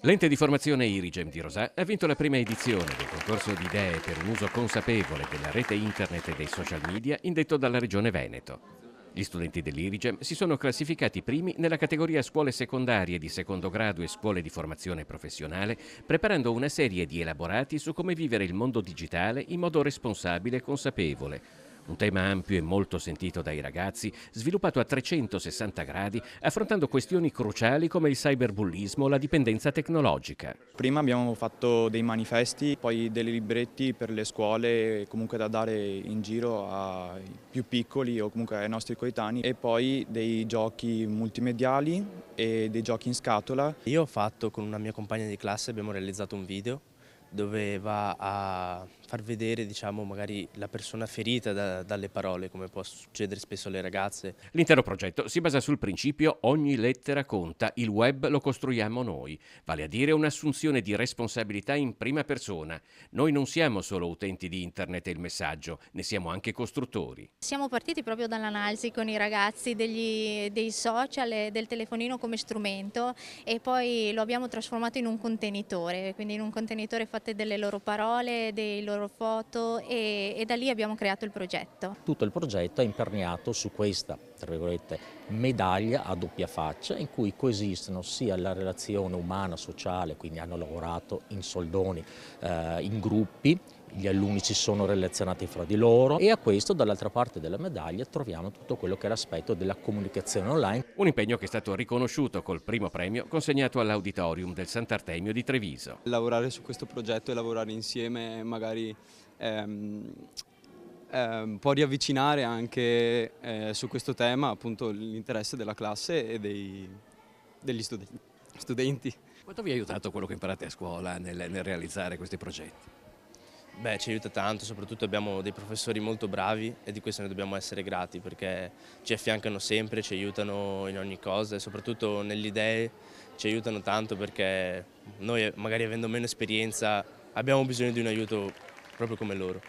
L'ente di formazione Irigem di Rosà ha vinto la prima edizione del concorso di idee per un uso consapevole della rete internet e dei social media indetto dalla Regione Veneto. Gli studenti dell'Irigem si sono classificati primi nella categoria scuole secondarie di secondo grado e scuole di formazione professionale, preparando una serie di elaborati su come vivere il mondo digitale in modo responsabile e consapevole. Un tema ampio e molto sentito dai ragazzi, sviluppato a 360 gradi, affrontando questioni cruciali come il cyberbullismo o la dipendenza tecnologica. Prima abbiamo fatto dei manifesti, poi dei libretti per le scuole comunque da dare in giro ai più piccoli o comunque ai nostri coetanei e poi dei giochi multimediali e dei giochi in scatola. Io ho fatto con una mia compagna di classe, abbiamo realizzato un video dove va a far vedere, diciamo, magari la persona ferita dalle parole, come può succedere spesso alle ragazze. L'intero progetto si basa sul principio ogni lettera conta, il web lo costruiamo noi, vale a dire un'assunzione di responsabilità in prima persona. Noi non siamo solo utenti di internet e il messaggio, ne siamo anche costruttori. Siamo partiti proprio dall'analisi con i ragazzi dei social e del telefonino come strumento e poi lo abbiamo trasformato in un contenitore, quindi in un contenitore fatte delle loro parole, dei loro foto e da lì abbiamo creato il progetto. Tutto il progetto è imperniato su questa, tra virgolette, medaglia a doppia faccia in cui coesistono sia la relazione umana, sociale, quindi hanno lavorato in soldoni, in gruppi, gli alunni si sono relazionati fra di loro e a questo dall'altra parte della medaglia troviamo tutto quello che è l'aspetto della comunicazione online. Un impegno che è stato riconosciuto col primo premio consegnato all'Auditorium del Sant'Artemio di Treviso. Lavorare su questo progetto e lavorare insieme magari può riavvicinare anche su questo tema appunto l'interesse della classe e degli studenti. Quanto vi ha aiutato quello che imparate a scuola nel realizzare questi progetti? Beh, ci aiuta tanto, soprattutto abbiamo dei professori molto bravi e di questo ne dobbiamo essere grati perché ci affiancano sempre, ci aiutano in ogni cosa e soprattutto nelle idee ci aiutano tanto perché noi magari avendo meno esperienza abbiamo bisogno di un aiuto proprio come loro.